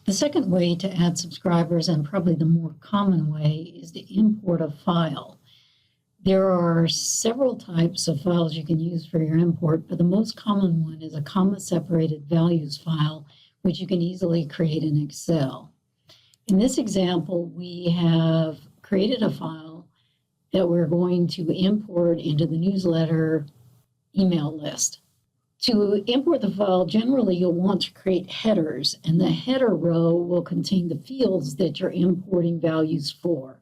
The second way to add subscribers, and probably the more common way, is to import a file. There are several types of files you can use for your import, but the most common one is a comma-separated values file, which you can easily create in Excel. In this example, we have created a file that we're going to import into the newsletter email list. To import the file, generally you'll want to create headers, and the header row will contain the fields that you're importing values for.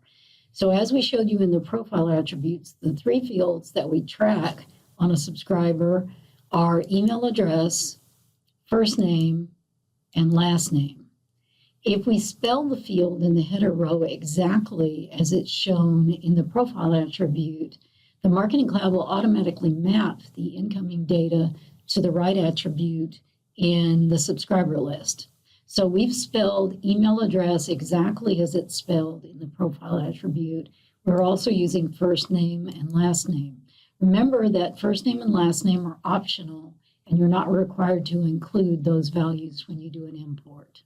So as we showed you in the profile attributes, the three fields that we track on a subscriber are email address, first name, and last name. If we spell the field in the header row exactly as it's shown in the profile attribute, the Marketing Cloud will automatically map the incoming data to the right attribute in the subscriber list. So we've spelled email address exactly as it's spelled in the profile attribute. We're also using first name and last name. Remember that first name and last name are optional, and you're not required to include those values when you do an import.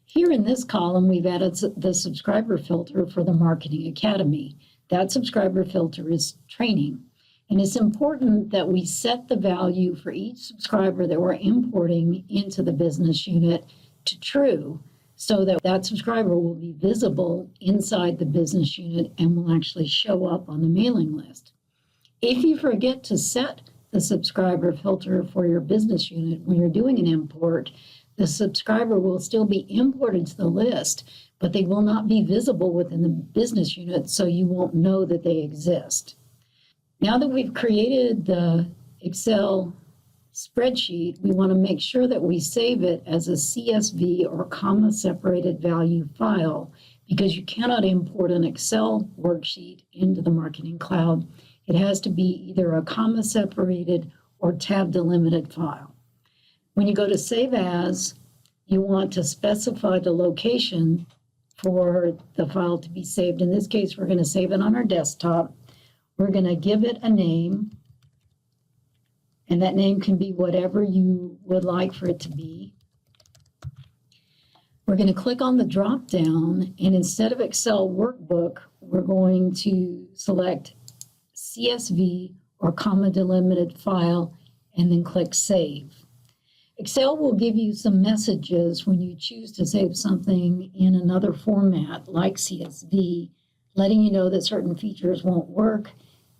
Here in this column, we've added the subscriber filter for the Marketing Academy. That subscriber filter is training. And it's important that we set the value for each subscriber that we're importing into the business unit to true, so that that subscriber will be visible inside the business unit and will actually show up on the mailing list. If you forget to set the subscriber filter for your business unit when you're doing an import, the subscriber will still be imported to the list, but they will not be visible within the business unit, so you won't know that they exist. Now that we've created the Excel spreadsheet, we want to make sure that we save it as a CSV or comma-separated value file, because you cannot import an Excel worksheet into the Marketing Cloud. It has to be either a comma-separated or tab-delimited file. When you go to Save As, you want to specify the location for the file to be saved. In this case, we're going to save it on our desktop. We're going to give it a name, and that name can be whatever you would like for it to be. We're going to click on the drop down, and instead of Excel Workbook, we're going to select CSV or comma delimited file, and then click Save. Excel will give you some messages when you choose to save something in another format like CSV, letting you know that certain features won't work.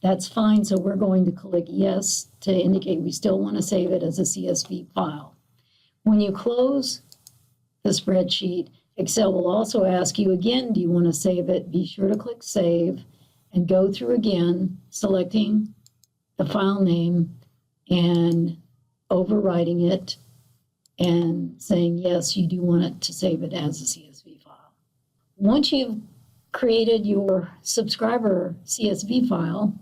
That's fine, so we're going to click Yes to indicate we still want to save it as a CSV file. When you close the spreadsheet, Excel will also ask you again, do you want to save it? Be sure to click Save and go through again, selecting the file name and overwriting it and saying, yes, you do want it to save it as a CSV file. Once you've created your subscriber CSV file,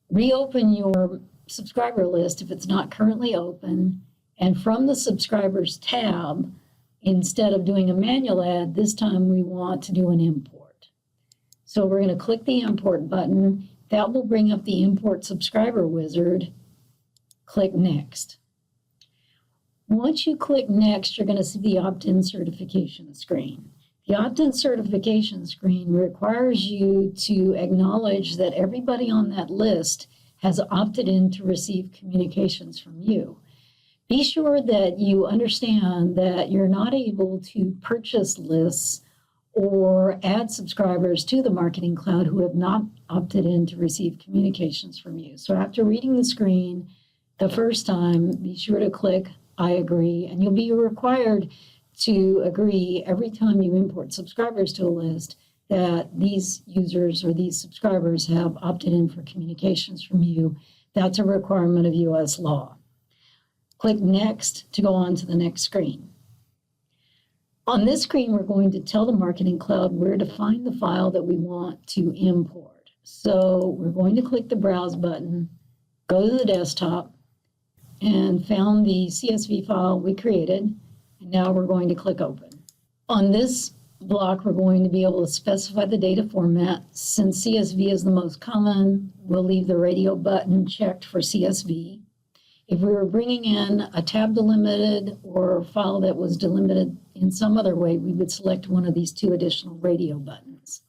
reopen your subscriber list if it's not currently open, and from the subscribers tab, instead of doing a manual add, this time we want to do an import. So we're going to click the import button. That will bring up the import subscriber wizard. Click Next. Once you click Next, you're going to see the opt-in certification screen. The opt-in certification screen requires you to acknowledge that everybody on that list has opted in to receive communications from you. Be sure that you understand that you're not able to purchase lists or add subscribers to the Marketing Cloud who have not opted in to receive communications from you. So after reading the screen the first time, be sure to click I agree, and you'll be required to agree every time you import subscribers to a list that these users or these subscribers have opted in for communications from you. That's a requirement of U.S. law. Click Next to go on to the next screen. On this screen, we're going to tell the Marketing Cloud where to find the file that we want to import. So we're going to click the Browse button, go to the desktop, and found the CSV file we created. And now we're going to click Open. On this block, we're going to be able to specify the data format. Since CSV is the most common, we'll leave the radio button checked for CSV. If we were bringing in a tab delimited or a file that was delimited in some other way, we would select one of these two additional radio buttons.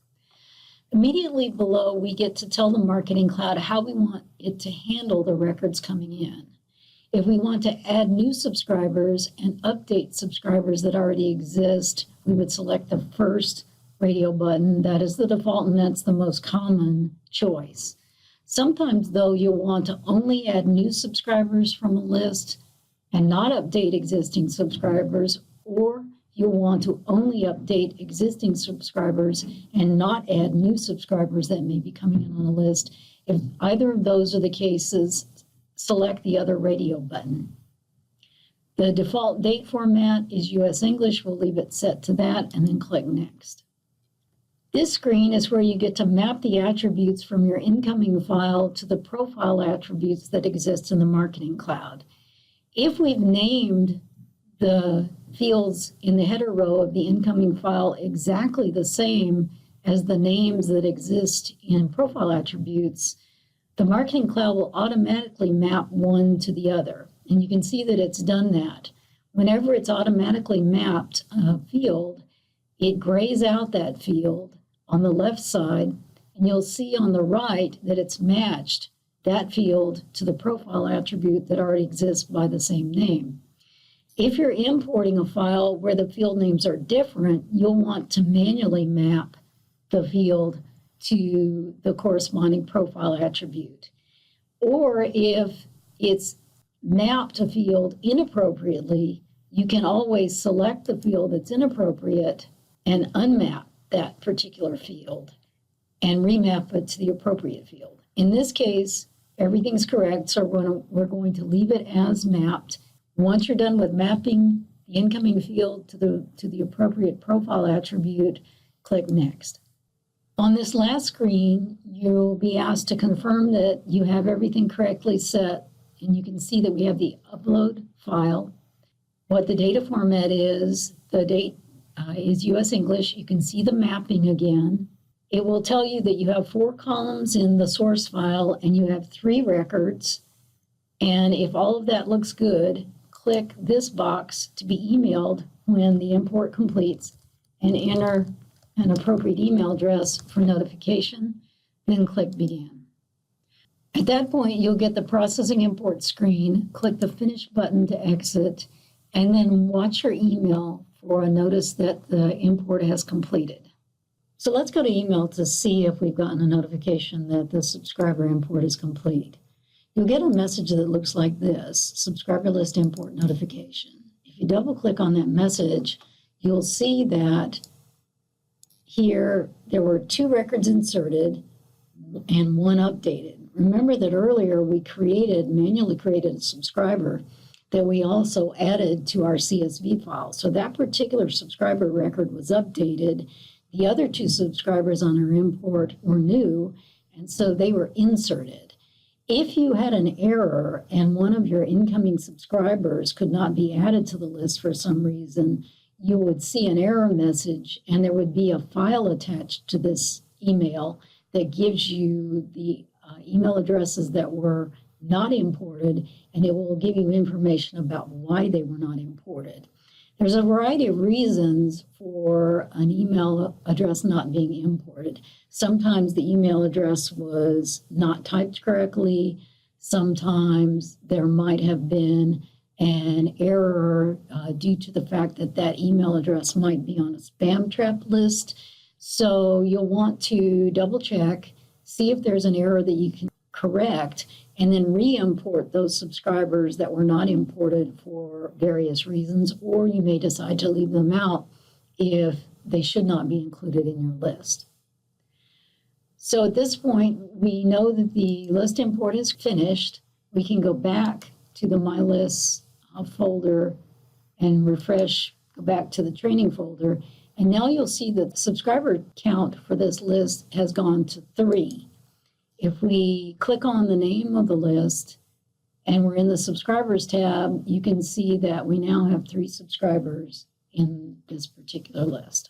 Immediately below, we get to tell the Marketing Cloud how we want it to handle the records coming in. If we want to add new subscribers and update subscribers that already exist, we would select the first radio button. That is the default, and that's the most common choice. Sometimes, though, you'll want to only add new subscribers from a list and not update existing subscribers, or you'll want to only update existing subscribers and not add new subscribers that may be coming in on a list. If either of those are the cases, select the other radio button. The default date format is US English. We'll leave it set to that and then click Next. This screen is where you get to map the attributes from your incoming file to the profile attributes that exist in the Marketing Cloud. If we've named the fields in the header row of the incoming file exactly the same as the names that exist in profile attributes, the Marketing Cloud will automatically map one to the other. And you can see that it's done that. Whenever it's automatically mapped a field, it grays out that field on the left side, and you'll see on the right that it's matched that field to the profile attribute that already exists by the same name. If you're importing a file where the field names are different, you'll want to manually map the field to the corresponding profile attribute. Or if it's mapped a field inappropriately, you can always select the field that's inappropriate and unmap that particular field and remap it to the appropriate field. In this case, everything's correct, so we're going to leave it as mapped. Once you're done with mapping the incoming field to the appropriate profile attribute, click Next. On this last screen, you'll be asked to confirm that you have everything correctly set, and you can see that we have the upload file, what the data format is, the date is US English. You can see the mapping again. It will tell you that you have 4 columns in the source file and you have 3 records. And if all of that looks good, click this box to be emailed when the import completes and enter an appropriate email address for notification, then click Begin. At that point, you'll get the processing import screen, click the Finish button to exit, and then watch your email for a notice that the import has completed. So let's go to email to see if we've gotten a notification that the subscriber import is complete. You'll get a message that looks like this, subscriber list import notification. If you double click on that message, you'll see that here there were 2 records inserted and 1 updated. Remember that earlier we manually created a subscriber that we also added to our CSV file. So that particular subscriber record was updated. The other 2 subscribers on our import were new, and so they were inserted. If you had an error and one of your incoming subscribers could not be added to the list for some reason, you would see an error message, and there would be a file attached to this email that gives you the email addresses that were not imported, and it will give you information about why they were not imported. There's a variety of reasons for an email address not being imported. Sometimes the email address was not typed correctly. Sometimes there might have been an error due to the fact that that email address might be on a spam trap list. So you'll want to double check, see if there's an error that you can correct, and then re-import those subscribers that were not imported for various reasons, or you may decide to leave them out if they should not be included in your list. So at this point, we know that the list import is finished. We can go back to the My Lists folder and refresh, go back to the training folder, and now you'll see that the subscriber count for this list has gone to 3. If we click on the name of the list and we're in the subscribers tab, you can see that we now have 3 subscribers in this particular list.